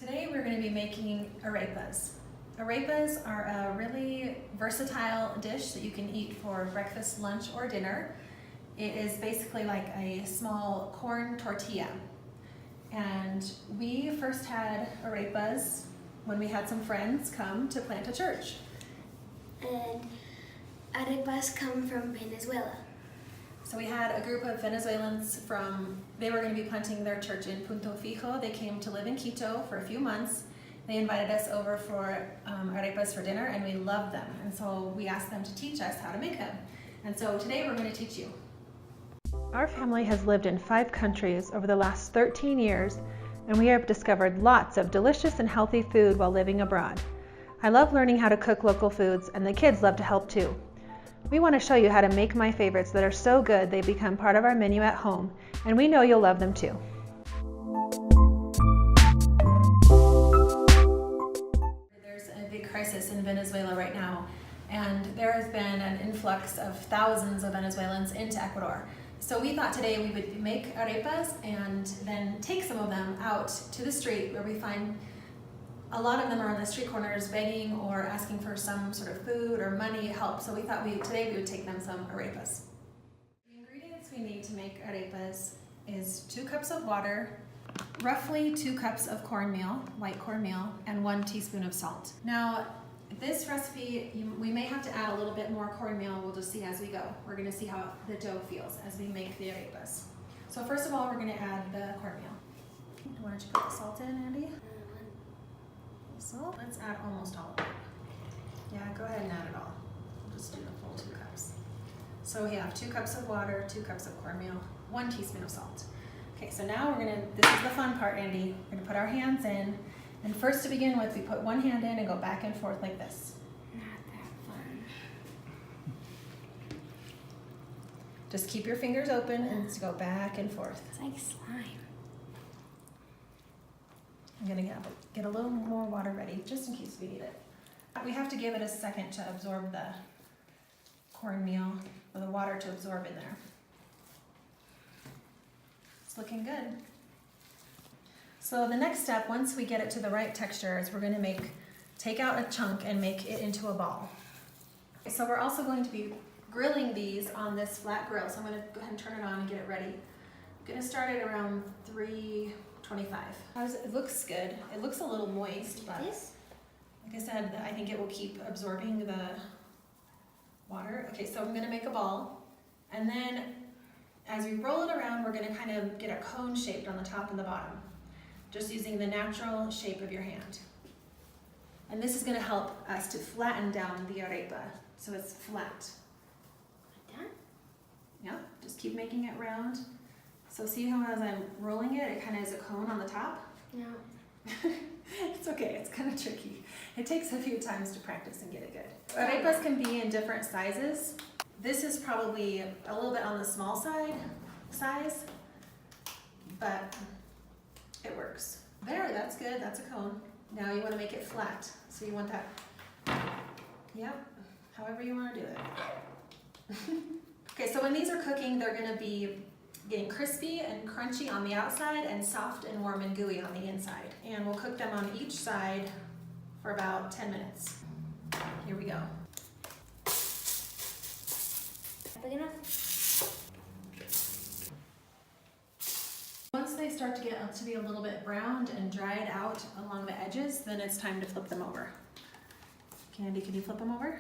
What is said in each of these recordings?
Today we're going to be making arepas. Arepas are a really versatile dish that you can eat for breakfast, lunch, or dinner. It is basically like a small corn tortilla. And we first had arepas when we had some friends come to plant a church. And arepas come from Venezuela. So we had a group of Venezuelans they were going to be planting their church in Punto Fijo. They came to live in Quito for a few months. They invited us over for arepas for dinner, and we loved them. And so we asked them to teach us how to make them. And so today we're going to teach you. Our family has lived in 5 countries over the last 13 years, and we have discovered lots of delicious and healthy food while living abroad. I love learning how to cook local foods, and the kids love to help too. We want to show you how to make my favorites that are so good they become part of our menu at home, and we know you'll love them too. There's a big crisis in Venezuela right now, and there has been an influx of thousands of Venezuelans into Ecuador. So we thought today we would make arepas and then take some of them out to the street where we find a lot of them are on the street corners begging or asking for some sort of food or money help. So we thought today we would take them some arepas. The ingredients we need to make arepas is 2 cups of water, roughly 2 cups of cornmeal, white cornmeal, and 1 teaspoon of salt. Now, this recipe, we may have to add a little bit more cornmeal. We'll just see as we go. We're going to see how the dough feels as we make the arepas. So first of all, we're going to add the cornmeal. Why don't you put the salt in, Andy? Salt. Let's add almost all of it. Yeah, go ahead and add it all. We'll just do the full 2 cups. So we have 2 cups of water, 2 cups of cornmeal, 1 teaspoon of salt. Okay, so now this is the fun part, Andy. We're gonna put our hands in, and first to begin with, we put one hand in and go back and forth like this. Not that fun. Just keep your fingers open and just go back and forth. It's like slime. I'm gonna get a little more water ready, just in case we need it. We have to give it a second to absorb the cornmeal, or the water to absorb in there. It's looking good. So the next step, once we get it to the right texture, is we're gonna take out a chunk and make it into a ball. So we're also going to be grilling these on this flat grill. So I'm gonna go ahead and turn it on and get it ready. I'm gonna start it around 325. It looks good. It looks a little moist, but like I said, I think it will keep absorbing the water. Okay, so I'm gonna make a ball, and then as we roll it around, we're gonna kind of get a cone shaped on the top and the bottom, just using the natural shape of your hand. And this is gonna help us to flatten down the arepa, so it's flat. Like that? Yeah, just keep making it round. So see how as I'm rolling it, it kind of is a cone on the top? No. It's okay, it's kind of tricky. It takes a few times to practice and get it good. Arepas can be in different sizes. This is probably a little bit on the small size, but it works. There, that's good, that's a cone. Now you want to make it flat. So you want that, yep, however you want to do it. Okay, so when these are cooking, they're going to be getting crispy and crunchy on the outside and soft and warm and gooey on the inside. And we'll cook them on each side for about 10 minutes. Here we go. Big enough? Once they start to get to be a little bit browned and dried out along the edges, then it's time to flip them over. Candy, can you flip them over?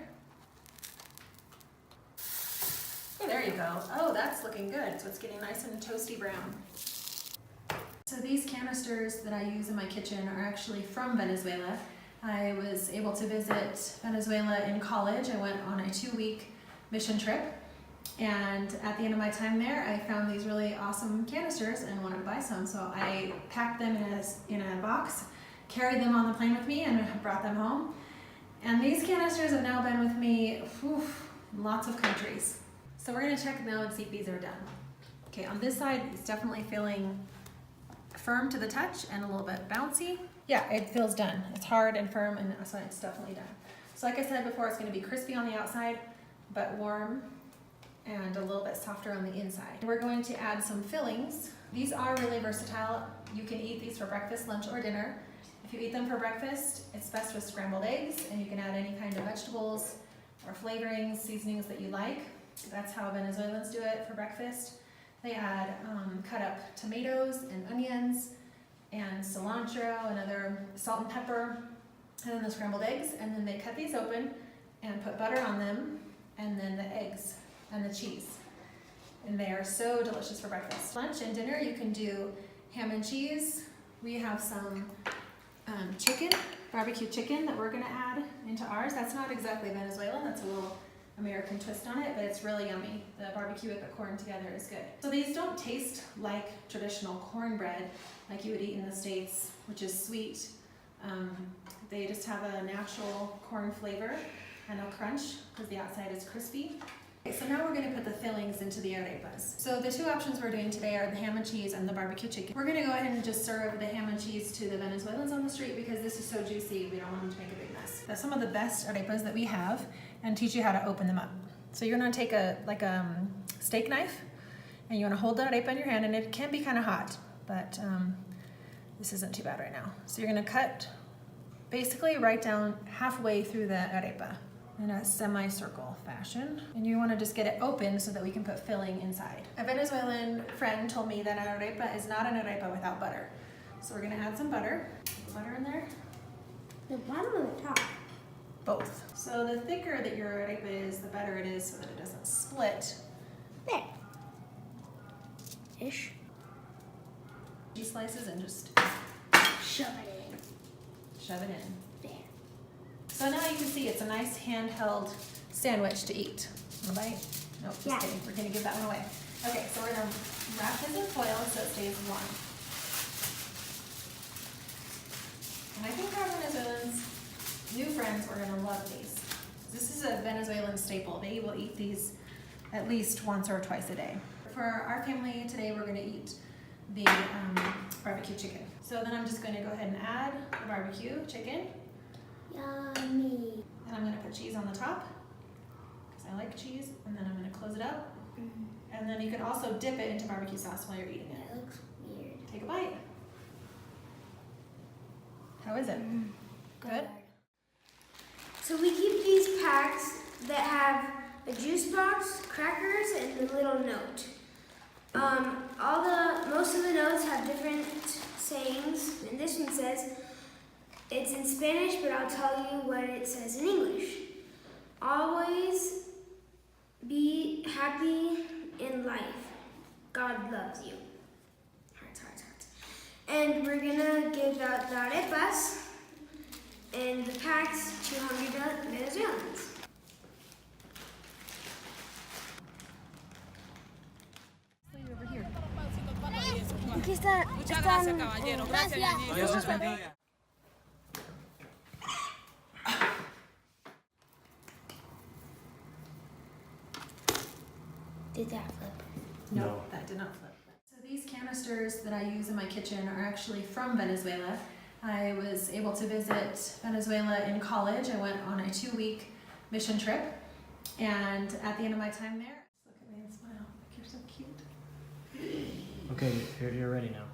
There you go. Oh, that's looking good. So it's getting nice and toasty brown. So these canisters that I use in my kitchen are actually from Venezuela. I was able to visit Venezuela in college. I went on a 2-week mission trip. And at the end of my time there, I found these really awesome canisters and wanted to buy some. So I packed them in a box, carried them on the plane with me, and brought them home. And these canisters have now been with me lots of countries. So we're gonna check now and see if these are done. Okay, on this side, it's definitely feeling firm to the touch and a little bit bouncy. Yeah, it feels done. It's hard and firm, and so it's definitely done. So like I said before, it's gonna be crispy on the outside, but warm and a little bit softer on the inside. We're going to add some fillings. These are really versatile. You can eat these for breakfast, lunch, or dinner. If you eat them for breakfast, it's best with scrambled eggs, and you can add any kind of vegetables or flavorings, seasonings that you like. That's how Venezuelans do it for breakfast. They add cut up tomatoes and onions and cilantro and other salt and pepper, and then the scrambled eggs, and then they cut these open and put butter on them, and then the eggs and the cheese. And they are so delicious for breakfast. Lunch and dinner, you can do ham and cheese. We have some chicken, barbecue chicken that we're gonna add into ours. That's not exactly Venezuelan, that's a little American twist on it, but it's really yummy. The barbecue with the corn together is good. So these don't taste like traditional cornbread like you would eat in the States, which is sweet. They just have a natural corn flavor and a crunch because the outside is crispy. Okay, so now we're going to put the fillings into the arepas. So the two options we're doing today are the ham and cheese and the barbecue chicken. We're going to go ahead and just serve the ham and cheese to the Venezuelans on the street because this is so juicy, we don't want them to make a big mess. That's some of the best arepas that we have and teach you how to open them up. So you're going to take a steak knife and you want to hold the arepa in your hand, and it can be kind of hot, but this isn't too bad right now. So you're going to cut basically right down halfway through the arepa in a semicircle fashion, and you want to just get it open so that we can put filling inside. A Venezuelan friend told me that an arepa is not an arepa without butter. So we're going to add some butter. Butter in there. The bottom or the top? Both. So the thicker that your arepa is, the better it is so that it doesn't split. There. Ish. Cheese slices and just Shove it in. shove it in. There. So now you can see it's a nice handheld sandwich to eat. Want a bite? Nope, just Yeah. kidding. We're gonna give that one away. Okay, so we're gonna wrap this in foil so it stays warm. And I think our Venezuelans, new friends, are gonna love these. This is a Venezuelan staple. They will eat these at least once or twice a day. For our family today, we're gonna eat the barbecue chicken. So then I'm just gonna go ahead and add the barbecue chicken. Yummy. And I'm gonna put cheese on the top, because I like cheese, and then I'm gonna close it up. And then you can also dip it into barbecue sauce while you're eating it. That looks weird. Take a bite. How is it? Good? So we keep these packs that have a juice box, crackers, and a little note. Most of the notes have different sayings, and this one says, it's in Spanish, but I'll tell you what it says in English. Always be happy in life. God loves you. Hearts, hearts, hearts. And we're gonna give out the arepas and the packs to hungry Venezuelans. Over here. Aquí está. Muchas gracias, caballero. Gracias, niño. Dios les bendiga. Did that flip? No, that did not flip. So these canisters that I use in my kitchen are actually from Venezuela. I was able to visit Venezuela in college. I went on a 2-week mission trip, and at the end of my time there, look at me and smile, like you're so cute. Okay, you're ready now.